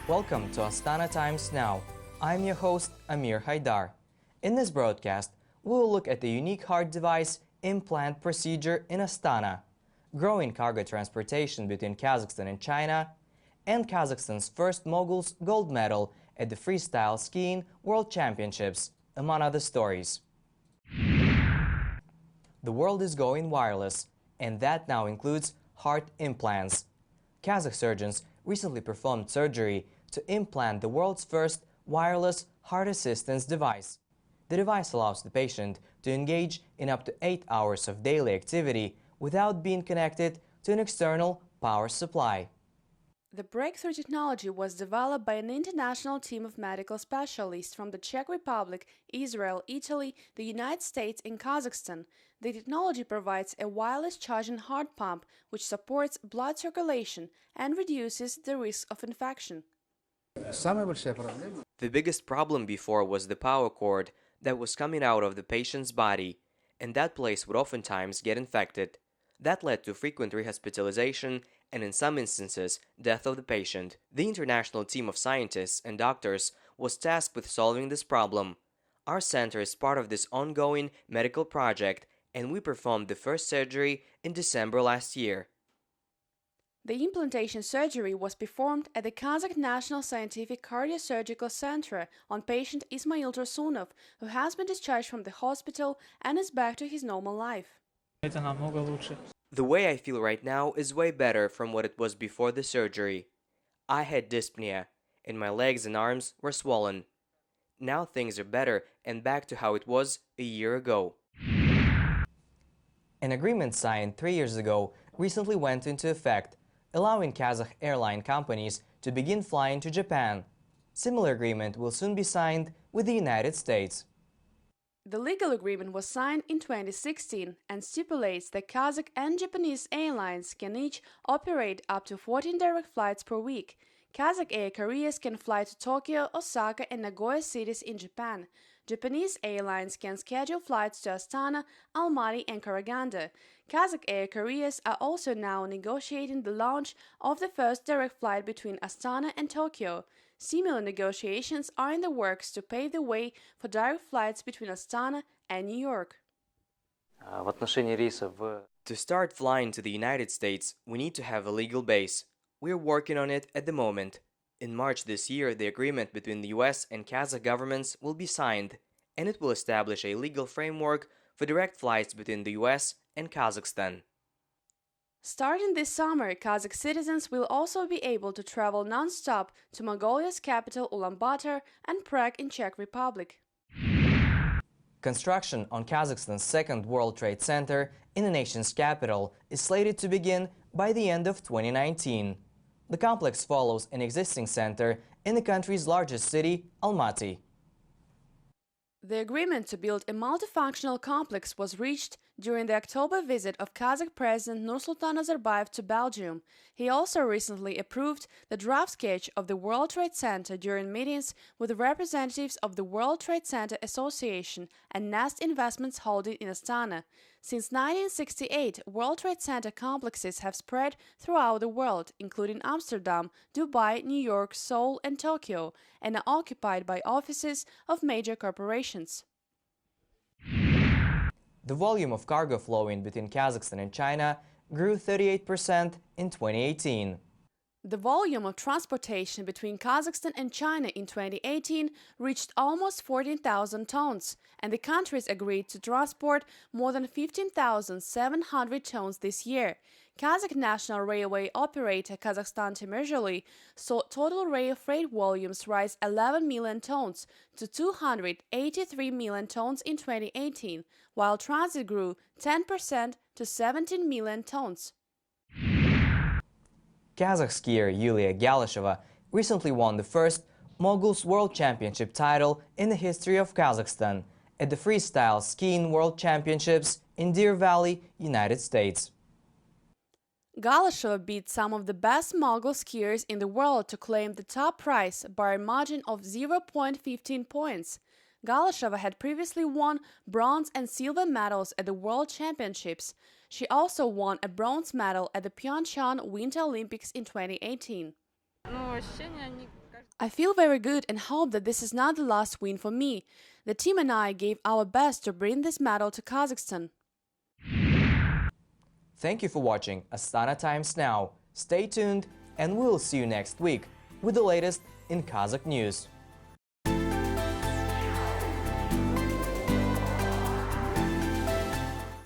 Welcome to Astana Times Now. I'm your host, Amir Haidar. In this broadcast, we will look at the unique heart device implant procedure in Astana, growing cargo transportation between Kazakhstan and China, and Kazakhstan's first Moguls gold medal at the Freestyle Skiing World Championships, among other stories. The world is going wireless, and that now includes heart implants. Kazakh surgeons recently performed surgery to implant the world's first wireless heart assistance device. The device allows the patient to engage in up to 8 hours of daily activity without being connected to an external power supply. The breakthrough technology was developed by an international team of medical specialists from the Czech Republic, Israel, Italy, the United States, and Kazakhstan. The technology provides a wireless charging heart pump which supports blood circulation and reduces the risk of infection. The biggest problem before was the power cord that was coming out of the patient's body, and that place would oftentimes get infected. That led to frequent rehospitalization and, in some instances, death of the patient. The international team of scientists and doctors was tasked with solving this problem. Our center is part of this ongoing medical project, and we performed the first surgery in December last year. The implantation surgery was performed at the Kazakh National Scientific Cardiosurgical Center on patient Ismail Tursunov, who has been discharged from the hospital and is back to his normal life. The way I feel right now is way better from what it was before the surgery. I had dyspnea, and my legs and arms were swollen. Now things are better and back to how it was a year ago. An agreement signed 3 years ago recently went into effect, allowing Kazakh airline companies to begin flying to Japan. Similar agreement will soon be signed with the United States. The legal agreement was signed in 2016 and stipulates that Kazakh and Japanese airlines can each operate up to 14 direct flights per week. Kazakh air carriers can fly to Tokyo, Osaka, and Nagoya cities in Japan. Japanese airlines can schedule flights to Astana, Almaty, and Karaganda. Kazakh air carriers are also now negotiating the launch of the first direct flight between Astana and Tokyo. Similar negotiations are in the works to pave the way for direct flights between Astana and New York. To start flying to the United States, we need to have a legal base. We're working on it at the moment. In March this year, the agreement between the US and Kazakh governments will be signed, and it will establish a legal framework for direct flights between the US and Kazakhstan. Starting this summer, Kazakh citizens will also be able to travel non-stop to Mongolia's capital Ulaanbaatar and Prague in Czech Republic. Construction on Kazakhstan's second World Trade Center in the nation's capital is slated to begin by the end of 2019. The complex follows an existing center in the country's largest city, Almaty. The agreement to build a multifunctional complex was reached during the October visit of Kazakh President Nursultan Nazarbayev to Belgium. He also recently approved the draft sketch of the World Trade Center during meetings with representatives of the World Trade Center Association and Nest Investments Holding in Astana. Since 1968, World Trade Center complexes have spread throughout the world, including Amsterdam, Dubai, New York, Seoul, and Tokyo, and are occupied by offices of major corporations. The volume of cargo flowing between Kazakhstan and China grew 38% in 2018. The volume of transportation between Kazakhstan and China in 2018 reached almost 14,000 tons, and the countries agreed to transport more than 15,700 tons this year. Kazakh National Railway operator Kazakhstan Temirzhily saw total rail freight volumes rise 11 million tons to 283 million tons in 2018, while transit grew 10% to 17 million tons. Kazakh skier Yulia Galisheva recently won the first Moguls World Championship title in the history of Kazakhstan at the Freestyle Skiing World Championships in Deer Valley, United States. Galisheva beat some of the best Mogul skiers in the world to claim the top prize by a margin of 0.15 points. Galisheva had previously won bronze and silver medals at the World Championships. She also won a bronze medal at the Pyeongchang Winter Olympics in 2018. I feel very good and hope that this is not the last win for me. The team and I gave our best to bring this medal to Kazakhstan. Thank you for watching Astana Times Now. Stay tuned and we'll see you next week with the latest in Kazakh news.